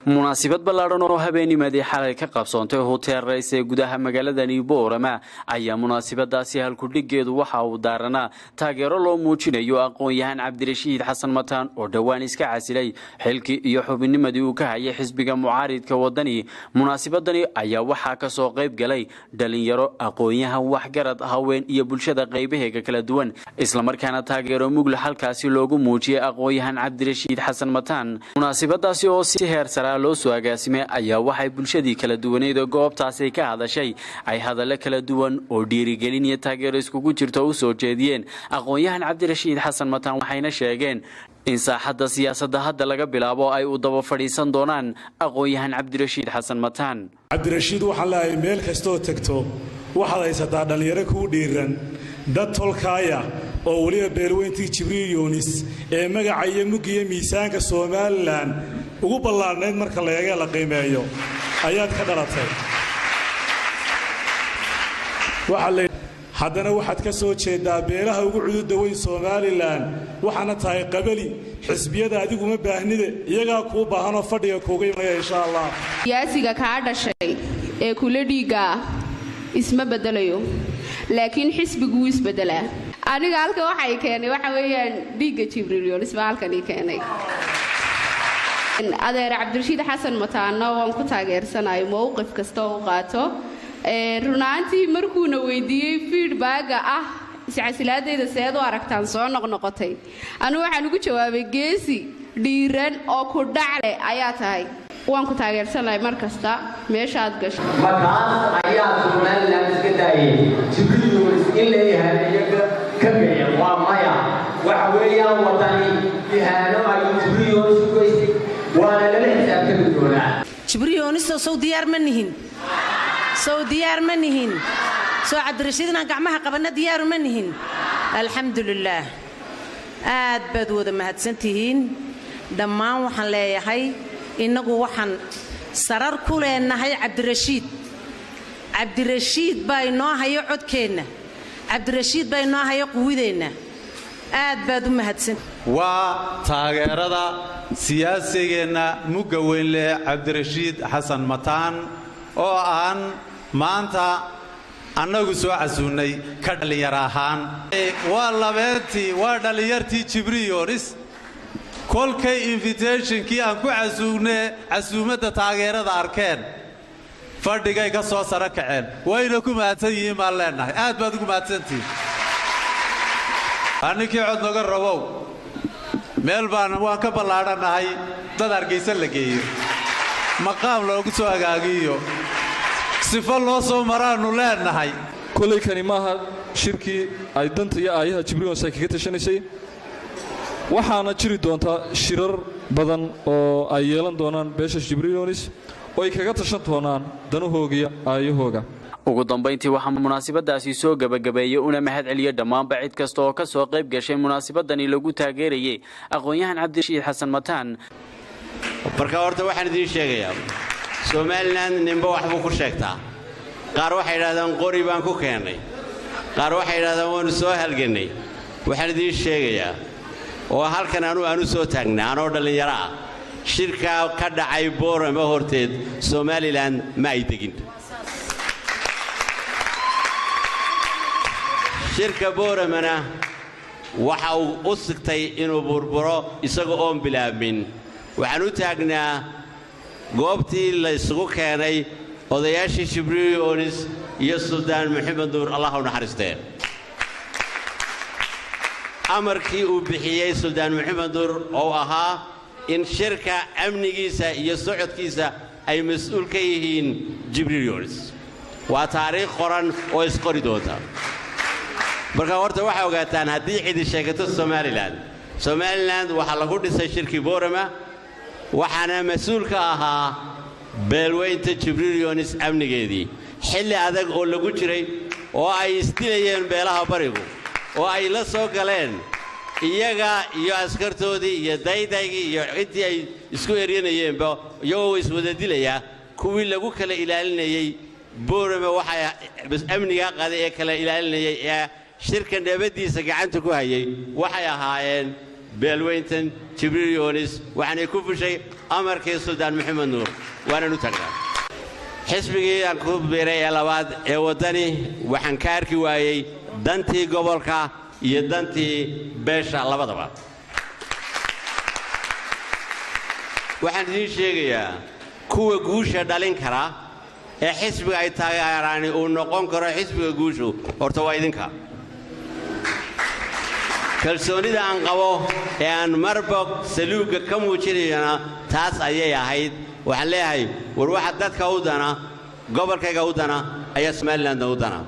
munaasabad ballaaran oo habeennimadii xalay ka qabsoontay hotel rays ee gudaha magaalada Boorama ayaa munaasabadaasi halkudhigeedu waxa uu daaranaa taageero loo muujinayo aqoon-yahan Cabdirashiid Xasan Mataan oo dhawaan iska casilay xilkii iyo xubinnimadii uu ka hayay xisbiga mucaaridka wadani. munaasabadani ayaa waxaa ka soo qayb galay dhalinyaro, aqoon-yahan, waxgarad, haween iyo bulshada qaybaheega kala duwan, isla markaana taageero mugla halkaasi loogu muujiyay aqoon-yahan Cabdirashiid Xasan Mataan. munaasabadaasi oo si heer sare loo soo agaasimay ayaa waxay bulshadii kala duwaneed goobtaasi ka hadashay ay hadallo kala duwan oo dhiirigelin iyo taageero iskugu jirto u soo jeediyeen aqoon-yahan Cabdirashiid Xasan Mataan. waxayna sheegeen in saaxadda siyaasadda hadda laga bilaabo ay u daba fadhiisan doonaan aqoon-yahan Cabdirashiid Xasan Mataan. Cabdirashiid waxaan leeyahay meel kasta oo tagto waxaad haysataa dhalinyaro ku dhiiran dad tolkaaya oo waliba beelweyntii Jibriil Yoonis ee magaca iyo mugiyo miisaanka Soomaaliland ugu ballaarneed marka la qiimeeyo ayaad ka dhalatay. haddana waxaad ka soo jeedaa beelaha ugu cududda weyn Soomaaliland, waxaana tahay qabali xisbiyada adigu ma baahnide iyagaa kuu baahanoo fadhiga kuuga imanaya insha Allah. siyaasiga kaa dhashay ee kula dhiiga isma bedelayo, laakiin xisbigu wuu isbedelaa. aniga halka waxay keenay waxa weeyaan dhiiga Jibriil Yoonis baa halkan ii keenay. adeer Cabdirashiid Xasan Mataan waan ku taageersanahay mowqif kasta oo qaato. runaantii markuuna weydiiyey feedback iscasilaadeyda seed u aragtaan soo noqnoqotay, anigu waxaan ugu jawaabay geesi dhiiran oo ku dhacle ayaa tahay. waan ku taageersanahay mar kasta meeshaad gasho. markaas ayaa Soomaaliland iska daayay Jibriil Yoonis in leeyahay iyaga ka bixi waa maya waxa weeyaan wadani ihaano ay Jibriil Yoonis ku goysay waana lala xisaabtami doonaa. Jibriil Yoonis soo diyaar ma nihin soo Cabdirashiidna gacmaha qabana diyaar ma nihin. alxamdulillah aad baad wada mahadsantihiin dhammaan. waxaan leeyahay inagu waxaan sarar ku leenahay Cabdirashiid baa inoo hayo codkeenna, Cabdirashiid baa inoo hayo quwadeenna. aad baad u mahadsan. waa taageerada siyaasigeenna mugga weyn leh Cabdirashiid Xasan Mataan oo aan maanta annagu soo casuunay ka dhalinyar ahaan. waa labeertii waa dhalinyartii Jibriil Yoonis kolkay invitationkii aan ku casuumadda taageerada arkeen fadhigay ka soo sara kaceen. wayna ku mahadsan yihiin baan leenahay. aad baad ugu mahadsantihiin. anninkii cod noga rabow meel waan ka ballaadhanahay dad Hargeysa la geeyo maqaam loogu soo agaagiyo sifo loo soo maraanu leenahay. kolay kani maaha shirkii ay danta iyo aayaha Jibriil Yoonis kaga tashanaysay, waxaana jiri doontaa shirar badan oo ay yeelan doonaan beesha Jibriil Yoonis oo ay kaga tashan doonaan danahooga aayahooga. ugu dambeyntii waxaa munaasabadaasi soo gabagabeeyay una mahad celiyo dhammaanba cid kasta oo ka soo qayb gashay munaasabadani lagu taageerayay aqoon-yahan Cabdirashiid Xasan Mataan. marka horta waxaan idiin sheegayaa Soomaaliland ninba wax buu ku sheegtaa. qaar waxay yiraahdaan qori baan ku keenay, qaar waxay yiraahdaan waan soo halganay. waxaan idiin sheegayaa oo halkan aanu soo taagnaa anoo dhalinyaro ah, shirka ka dhacay Boorama horteed Soomaaliland ma ay degin. shirka Booramana waxa uu u sigtay inuu burburo isagoo oon bilaabmin. waxaan u taagnaa goobtii la isugu keenay odayaashii Jibriil Yoonis iyo Suldaan Maxamed Nuur Allah u naxariistee. amarkii uu bixiyay Suldaan Maxamed Nuur oo ahaa in shirka amnigiisa iyo socodkiisa ay mas'uul ka yihiin Jibriil Yoonis. waa taariikh qoran oo isqori doonta. marka horta waxa ogaataan haddii cid sheegato Soomaaliland waxa lagu dhisay shirkii Boorama, waxaana mas'uul ka ahaa beelweynta Jibriil Yoonis amnigeedii. xilli adag oo lagu jiray oo ay isdilayeen beelaha barigu oo ay la soo galeen iyaga iyo askartoodii iyo daydaygii iyo intii ay isku eryanayeenba iyagoo iswada dilaya kuwii lagu kala ilaalinayay Boorama waxay amniga qaday ee kala ilaalinayay ee shirka nabadiisa gacanta ku hayay waxay ahaayeen beelweyntan jibriil yoonis waxaanay ku fushay amarkii suldaan maxamed nuur waananu tagnaa xisbigii aan ku biiray ee labaad ee waddani waxaan ka arki waayey dantii gobolka iyo dantii beesha labadaba waxaan idiin sheegayaa kuwa guusha dhalin kara ee xisbiga ay taageeraani uu noqon karo xisbiga guushu horta waa idinka kalsoonida aan qabo ee aan marba saluuga ka muujinayana taas ayay ahayd waxaan leeyahay war waxa dadka u dana gobolkayga u dana ayaa Somaliland u dana